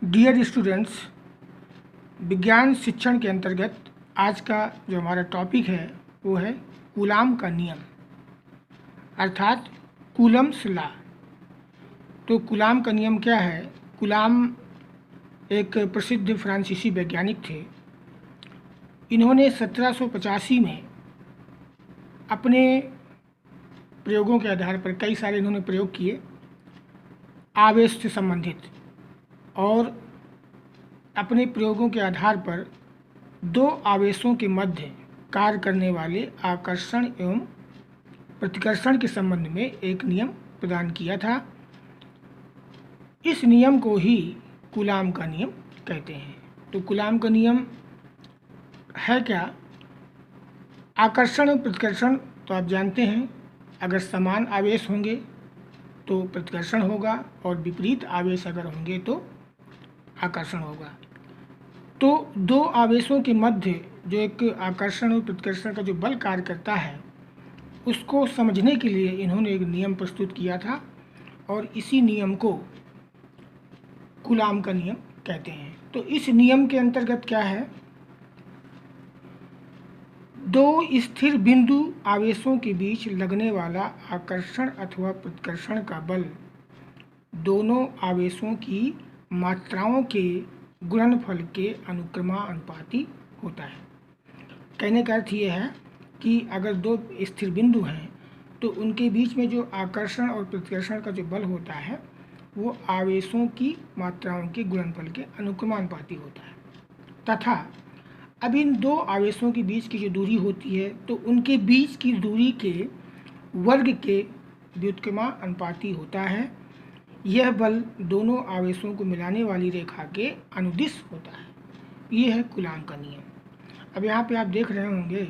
Dear students, विज्ञान शिक्षण के अंतर्गत आज का जो हमारा टॉपिक है वो है कूलाम का नियम अर्थात कूलम्स लॉ। तो कूलाम का नियम क्या है? कूलाम एक प्रसिद्ध फ्रांसीसी वैज्ञानिक थे। इन्होंने 1785 में अपने प्रयोगों के आधार पर कई सारे इन्होंने प्रयोग किए आवेश से संबंधित, और अपने प्रयोगों के आधार पर दो आवेशों के मध्य कार्य करने वाले आकर्षण एवं प्रतिकर्षण के संबंध में एक नियम प्रदान किया था। इस नियम को ही कूलाम का नियम कहते हैं। तो कूलाम का नियम है क्या? आकर्षण और प्रतिकर्षण तो आप जानते हैं, अगर समान आवेश होंगे तो प्रतिकर्षण होगा और विपरीत आवेश अगर होंगे तो आकर्षण होगा। तो दो आवेशों के मध्य जो एक आकर्षण और प्रतिकर्षण का जो बल कार्य करता है उसको समझने के लिए इन्होंने एक नियम प्रस्तुत किया था, और इसी नियम को कूलाम का नियम कहते हैं। तो इस नियम के अंतर्गत क्या है? दो स्थिर बिंदु आवेशों के बीच लगने वाला आकर्षण अथवा प्रतिकर्षण का बल दोनों आवेशों की मात्राओं के गुणनफल के अनुक्रमानुपाती होता है। कहने का अर्थ ये है कि अगर दो स्थिर बिंदु हैं तो उनके बीच में जो आकर्षण और प्रतिकर्षण का जो बल होता है वो आवेशों की मात्राओं के गुणनफल के अनुक्रमानुपाती होता है, तथा अब इन दो आवेशों के बीच की जो दूरी होती है तो उनके बीच की दूरी के वर्ग के व्युत्क्रमानुपाती होता है। यह बल दोनों आवेशों को मिलाने वाली रेखा के अनुदिश होता है। ये है कूलाम का नियम। अब यहाँ पे आप देख रहे होंगे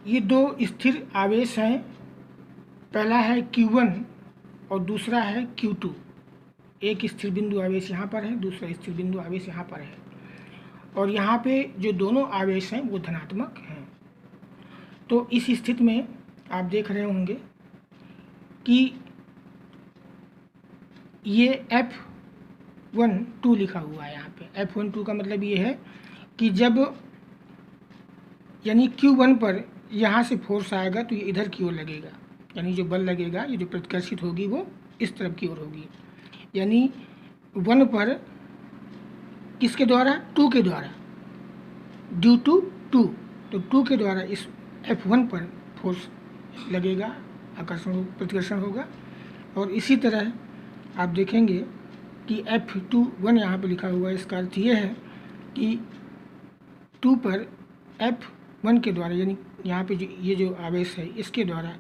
ये दो स्थिर आवेश हैं, पहला है Q1 और दूसरा है Q2। एक स्थिर बिंदु आवेश यहाँ पर है, दूसरा स्थिर बिंदु आवेश यहाँ पर है, और यहाँ पे जो दोनों आवेश हैं वो धनात्मक हैं। तो इस स्थिति में आप देख रहे होंगे कि ये F12 लिखा हुआ है। यहाँ पे F12 का मतलब ये है कि जब यानी Q1 पर यहाँ से फोर्स आएगा तो ये इधर की ओर लगेगा, यानी जो बल लगेगा, ये जो प्रतिकर्षित होगी वो इस तरफ की ओर होगी। यानी 1 पर किसके द्वारा? 2 के द्वारा, ड्यू टू 2। तो 2 के द्वारा इस F1 पर फोर्स लगेगा, आकर्षण प्रतिकर्षण होगा। और इसी तरह आप देखेंगे कि F21 यहाँ पर लिखा हुआ है। इसका अर्थ ये है कि 2 पर F1 के द्वारा, यानी यहाँ पे जो ये जो आवेश है इसके द्वारा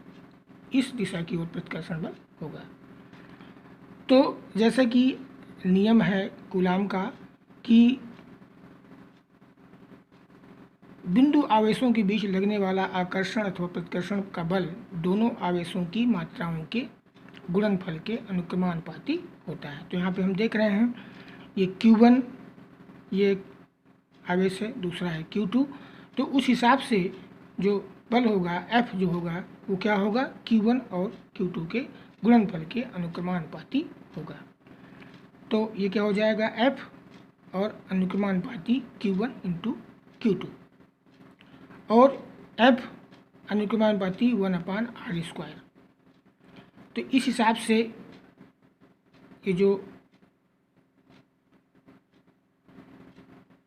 इस दिशा की ओर प्रतिकर्षण बल होगा। तो जैसा कि नियम है कूलाम का कि बिंदु आवेशों के बीच लगने वाला आकर्षण अथवा प्रतिकर्षण का बल दोनों आवेशों की मात्राओं के गुणनफल के अनुक्रमानुपाती होता है। तो यहाँ पे हम देख रहे हैं ये Q1 ये आवेश है, दूसरा है Q2। तो उस हिसाब से जो बल होगा F जो होगा वो क्या होगा? Q1 और Q2 के गुणनफल के अनुक्रमानुपाती होगा। तो ये क्या हो जाएगा? F और अनुक्रमानुपाती Q1 इंटू Q2, और F अनुक्रमानुपाती 1/r²। तो इस हिसाब से ये जो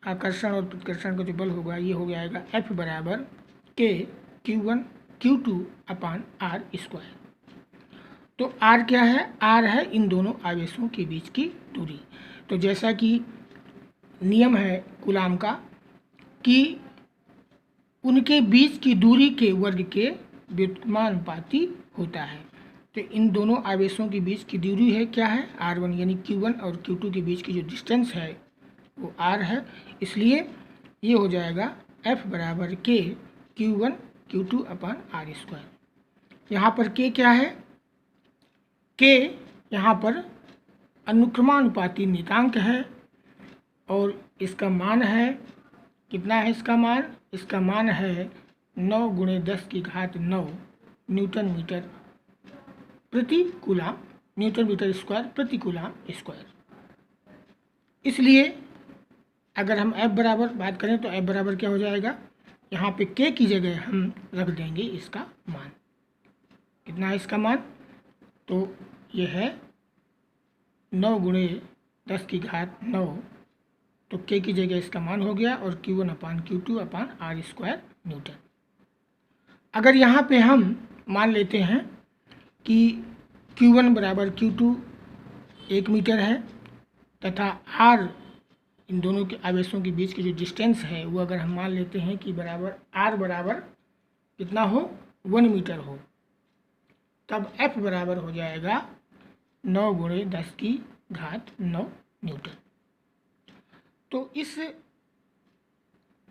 आकर्षण और प्रतिकर्षण का जो बल होगा ये हो जाएगा F बराबर K Q1 Q2/r²। तो R क्या है? R है इन दोनों आवेशों के बीच की दूरी। तो जैसा कि नियम है कूलाम का कि उनके बीच की दूरी के वर्ग के व्युत्क्रमानुपाती होता है। तो इन दोनों आवेशों के बीच की दूरी है क्या है? R1, यानी Q1 और Q2 के बीच की जो डिस्टेंस है वो R है। इसलिए ये हो जाएगा F बराबर K Q1 Q2/r²। यहाँ पर K क्या है? K यहाँ पर अनुक्रमानुपाती नियतांक है, और इसका मान है कितना है? इसका मान है 9 × 10⁻⁹ न्यूटन मीटर प्रति कूलाम न्यूटन मीटर स्क्वायर प्रति कूलाम स्क्वायर। इसलिए अगर हम F बराबर बात करें तो F बराबर क्या हो जाएगा, यहाँ पे K की जगह हम रख देंगे इसका मान। कितना है इसका मान, तो ये है 9 गुणे 10 की घात 9, तो K की जगह इसका मान हो गया और Q1 अपान Q2 अपान R स्क्वायर न्यूटन। अगर यहाँ पे हम मान लेते हैं कि Q1 बराबर Q2 1 मीटर है तथा R इन दोनों के आवेशों के बीच की जो डिस्टेंस है वो अगर हम मान लेते हैं कि बराबर R बराबर कितना हो 1 मीटर हो, तब F बराबर हो जाएगा 9 गुणे 10 की घात 9 न्यूटन। तो इस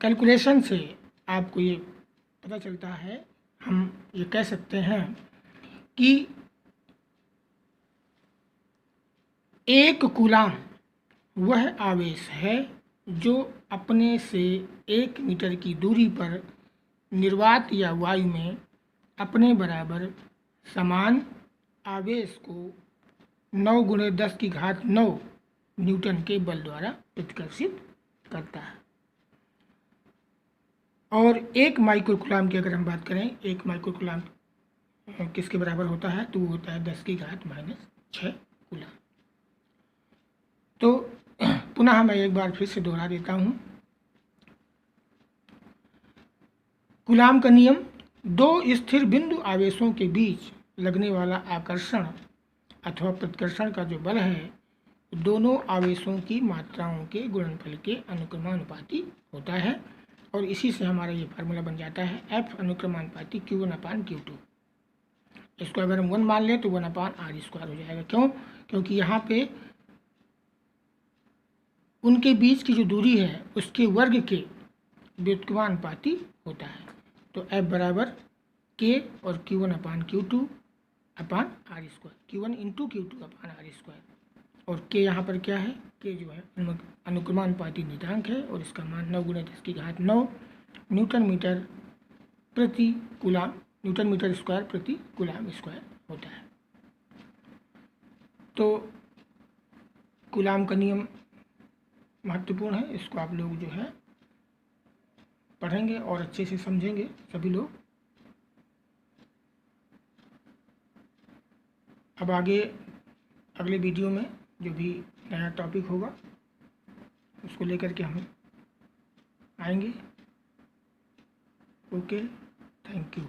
कैलकुलेशन से आपको ये पता चलता है, हम ये कह सकते हैं कि एक कूलाम वह आवेश है जो अपने से 1 मीटर की दूरी पर निर्वात या वायु में अपने बराबर समान आवेश को 9 गुणे 10 की घात 9 न्यूटन के बल द्वारा प्रतिकर्षित करता है। और 1 माइक्रोकूलाम की अगर हम बात करें, 1 माइक्रोकूलाम किसके बराबर होता है, तो वो होता है 10 की घात -6 कूलाम। तो पुनः मैं एक बार फिर से दोहरा देता हूँ, कूलाम का नियम, दो स्थिर बिंदु आवेशों के बीच लगने वाला आकर्षण अथवा प्रतिकर्षण का जो बल है दोनों आवेशों की मात्राओं के गुणनफल के अनुक्रमानुपाती होता है। और इसी से हमारा ये फार्मूला बन जाता है F अनुक्रमानुपाती Q1 अपान Q2। इसको अगर हम 1 मान लें तो 1 अपान R स्क्वायर हो जाएगा। क्यों? क्योंकि यहाँ पे उनके बीच की जो दूरी है उसके वर्ग के व्युत्क्रमानुपाती होता है। तो F बराबर K और Q1 अपान Q2 अपान R square, Q1 into Q2 अपान R स्क्वायर। और K यहाँ पर क्या है, K जो है अनुक्रमानुपाती नियतांक है और इसका मान 9 गुणे 10 की घात 9 न्यूटन मीटर प्रति कूलाम, न्यूटन मीटर स्क्वायर प्रति कूलाम स्क्वायर होता है। तो कूलाम का नियम महत्वपूर्ण है, इसको आप लोग जो है पढ़ेंगे और अच्छे से समझेंगे सभी लोग। अब आगे अगले वीडियो में जो भी नया टॉपिक होगा उसको लेकर के हम आएंगे। Okay, thank you.